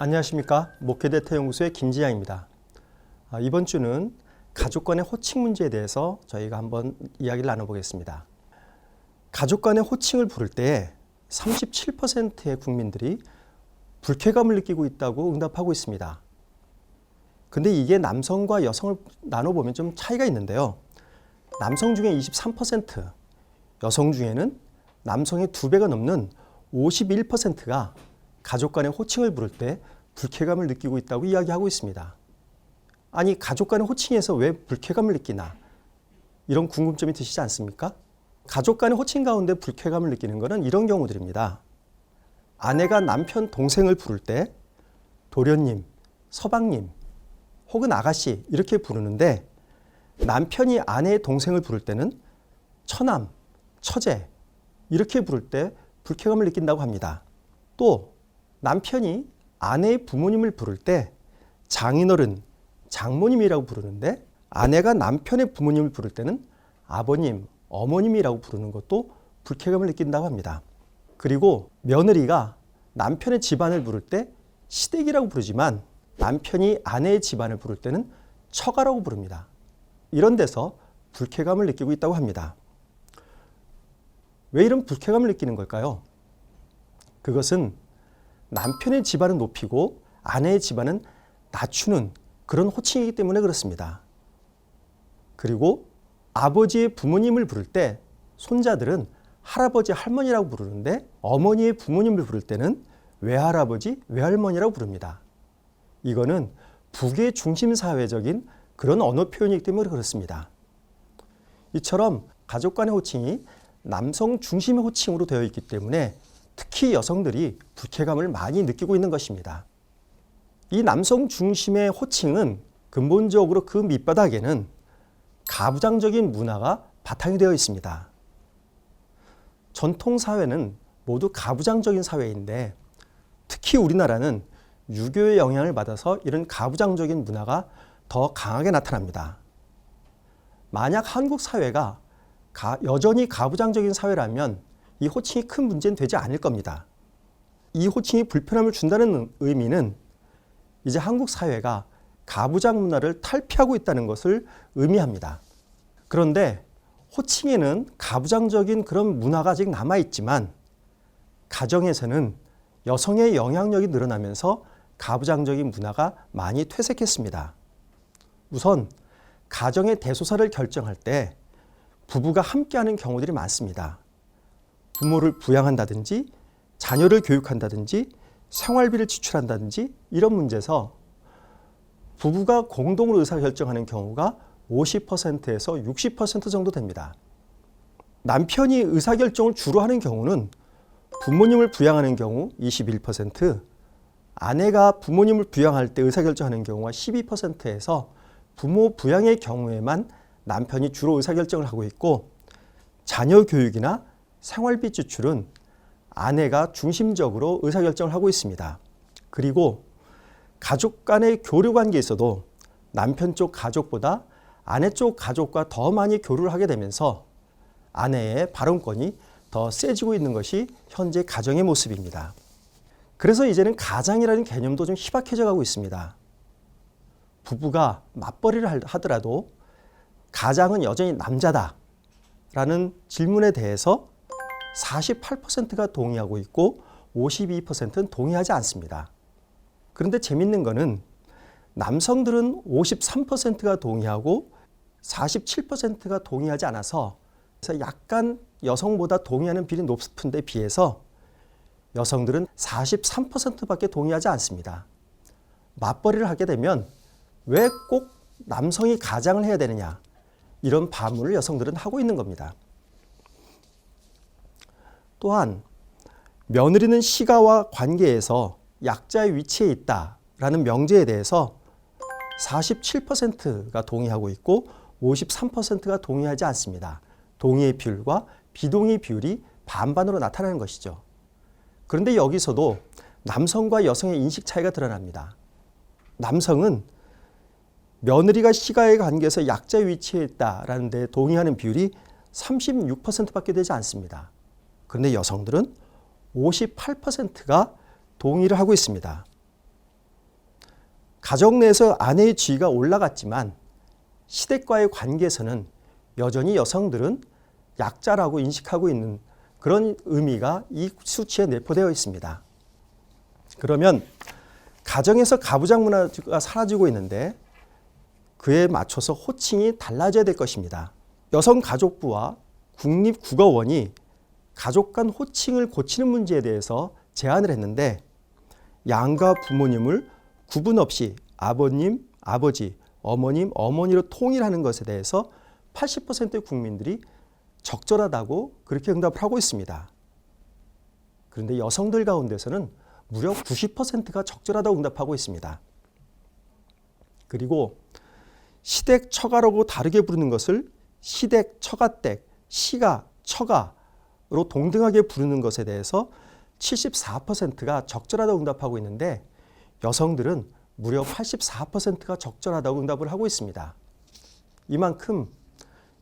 안녕하십니까. 목회대타연구소의 김지양입니다. 이번 주는 가족 간의 호칭 문제에 대해서 저희가 한번 이야기를 나눠보겠습니다. 가족 간의 호칭을 부를 때 37%의 국민들이 불쾌감을 느끼고 있다고 응답하고 있습니다. 근데 이게 남성과 여성을 나눠보면 좀 차이가 있는데요. 남성 중에 23%, 여성 중에는 남성의 2배가 넘는 51%가 가족 간의 호칭을 부를 때 불쾌감을 느끼고 있다고 이야기하고 있습니다. 아니, 가족 간의 호칭에서 왜 불쾌감을 느끼나? 이런 궁금점이 드시지 않습니까? 가족 간의 호칭 가운데 불쾌감을 느끼는 것은 이런 경우들입니다. 아내가 남편 동생을 부를 때 도련님, 서방님, 혹은 아가씨 이렇게 부르는데 남편이 아내의 동생을 부를 때는 처남, 처제 이렇게 부를 때 불쾌감을 느낀다고 합니다. 또 남편이 아내의 부모님을 부를 때 장인어른, 장모님이라고 부르는데 아내가 남편의 부모님을 부를 때는 아버님, 어머님이라고 부르는 것도 불쾌감을 느낀다고 합니다. 그리고 며느리가 남편의 집안을 부를 때 시댁이라고 부르지만 남편이 아내의 집안을 부를 때는 처가라고 부릅니다. 이런 데서 불쾌감을 느끼고 있다고 합니다. 왜 이런 불쾌감을 느끼는 걸까요? 그것은 남편의 집안은 높이고 아내의 집안은 낮추는 그런 호칭이기 때문에 그렇습니다. 그리고 아버지의 부모님을 부를 때 손자들은 할아버지, 할머니라고 부르는데 어머니의 부모님을 부를 때는 외할아버지, 외할머니라고 부릅니다. 이거는 북의 중심사회적인 그런 언어 표현이기 때문에 그렇습니다. 이처럼 가족 간의 호칭이 남성 중심의 호칭으로 되어 있기 때문에 특히 여성들이 불쾌감을 많이 느끼고 있는 것입니다. 이 남성 중심의 호칭은 근본적으로 그 밑바닥에는 가부장적인 문화가 바탕이 되어 있습니다. 전통 사회는 모두 가부장적인 사회인데 특히 우리나라는 유교의 영향을 받아서 이런 가부장적인 문화가 더 강하게 나타납니다. 만약 한국 사회가 여전히 가부장적인 사회라면 이 호칭이 큰 문제는 되지 않을 겁니다. 이 호칭이 불편함을 준다는 의미는 이제 한국 사회가 가부장 문화를 탈피하고 있다는 것을 의미합니다. 그런데 호칭에는 가부장적인 그런 문화가 아직 남아있지만 가정에서는 여성의 영향력이 늘어나면서 가부장적인 문화가 많이 퇴색했습니다. 우선 가정의 대소사를 결정할 때 부부가 함께하는 경우들이 많습니다. 부모를 부양한다든지 자녀를 교육한다든지 생활비를 지출한다든지 이런 문제에서 부부가 공동으로 의사결정하는 경우가 50%에서 60% 정도 됩니다. 남편이 의사결정을 주로 하는 경우는 부모님을 부양하는 경우 21%, 아내가 부모님을 부양할 때 의사결정하는 경우가 12%에서 부모 부양의 경우에만 남편이 주로 의사결정을 하고 있고 자녀 교육이나 생활비 지출은 아내가 중심적으로 의사결정을 하고 있습니다. 그리고 가족 간의 교류 관계에서도 남편 쪽 가족보다 아내 쪽 가족과 더 많이 교류를 하게 되면서 아내의 발언권이 더 세지고 있는 것이 현재 가정의 모습입니다. 그래서 이제는 가장이라는 개념도 좀 희박해져 가고 있습니다. 부부가 맞벌이를 하더라도 가장은 여전히 남자다라는 질문에 대해서 48%가 동의하고 있고 52%는 동의하지 않습니다. 그런데 재밌는 거는 남성들은 53%가 동의하고 47%가 동의하지 않아서 약간 여성보다 동의하는 비율이 높은 데 비해서 여성들은 43%밖에 동의하지 않습니다. 맞벌이를 하게 되면 왜 꼭 남성이 가장을 해야 되느냐 이런 반문을 여성들은 하고 있는 겁니다. 또한 며느리는 시가와 관계에서 약자의 위치에 있다라는 명제에 대해서 47%가 동의하고 있고 53%가 동의하지 않습니다. 동의의 비율과 비동의 비율이 반반으로 나타나는 것이죠. 그런데 여기서도 남성과 여성의 인식 차이가 드러납니다. 남성은 며느리가 시가의 관계에서 약자의 위치에 있다라는 데 동의하는 비율이 36%밖에 되지 않습니다. 그런데 여성들은 58%가 동의를 하고 있습니다. 가정 내에서 아내의 지위가 올라갔지만 시댁과의 관계에서는 여전히 여성들은 약자라고 인식하고 있는 그런 의미가 이 수치에 내포되어 있습니다. 그러면 가정에서 가부장 문화가 사라지고 있는데 그에 맞춰서 호칭이 달라져야 될 것입니다. 여성가족부와 국립국어원이 가족 간 호칭을 고치는 문제에 대해서 제안을 했는데 양가 부모님을 구분 없이 아버님, 아버지, 어머님, 어머니로 통일하는 것에 대해서 80%의 국민들이 적절하다고 그렇게 응답을 하고 있습니다. 그런데 여성들 가운데서는 무려 90%가 적절하다고 응답하고 있습니다. 그리고 시댁, 처가라고 다르게 부르는 것을 시댁, 처가댁, 시가, 처가로 동등하게 부르는 것에 대해서 74%가 적절하다고 응답하고 있는데 여성들은 무려 84%가 적절하다고 응답을 하고 있습니다. 이만큼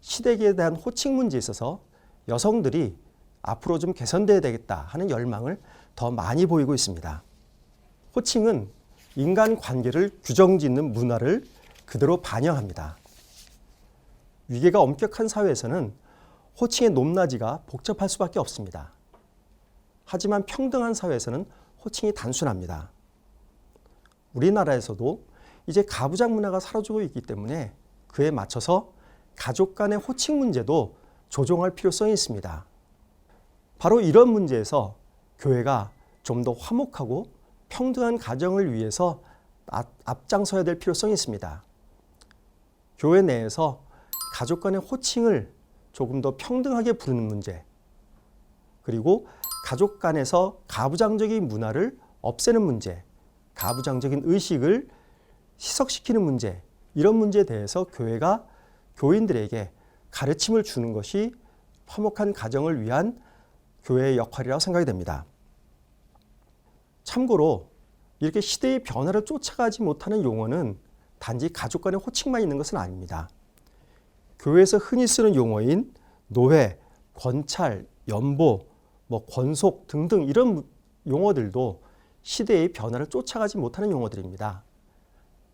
시댁에 대한 호칭 문제에 있어서 여성들이 앞으로 좀 개선돼야 되겠다 하는 열망을 더 많이 보이고 있습니다. 호칭은 인간관계를 규정짓는 문화를 그대로 반영합니다. 위계가 엄격한 사회에서는 호칭의 높낮이가 복잡할 수밖에 없습니다. 하지만 평등한 사회에서는 호칭이 단순합니다. 우리나라에서도 이제 가부장 문화가 사라지고 있기 때문에 그에 맞춰서 가족 간의 호칭 문제도 조정할 필요성이 있습니다. 바로 이런 문제에서 교회가 좀 더 화목하고 평등한 가정을 위해서 앞장서야 될 필요성이 있습니다. 교회 내에서 가족 간의 호칭을 조금 더 평등하게 부르는 문제, 그리고 가족 간에서 가부장적인 문화를 없애는 문제, 가부장적인 의식을 희석시키는 문제, 이런 문제에 대해서 교회가 교인들에게 가르침을 주는 것이 화목한 가정을 위한 교회의 역할이라고 생각이 됩니다. 참고로 이렇게 시대의 변화를 쫓아가지 못하는 용어는 단지 가족 간의 호칭만 있는 것은 아닙니다. 교회에서 흔히 쓰는 용어인 노회, 권찰, 연보, 권속 등등 이런 용어들도 시대의 변화를 쫓아가지 못하는 용어들입니다.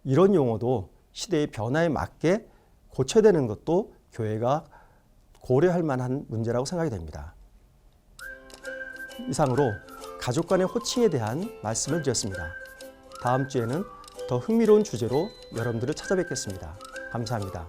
이런 용어도 시대의 변화에 맞게 고쳐야 되는 것도 교회가 고려할 만한 문제라고 생각이 됩니다. 이상으로 가족 간의 호칭에 대한 말씀을 드렸습니다. 다음 주에는 더 흥미로운 주제로 여러분들을 찾아뵙겠습니다. 감사합니다.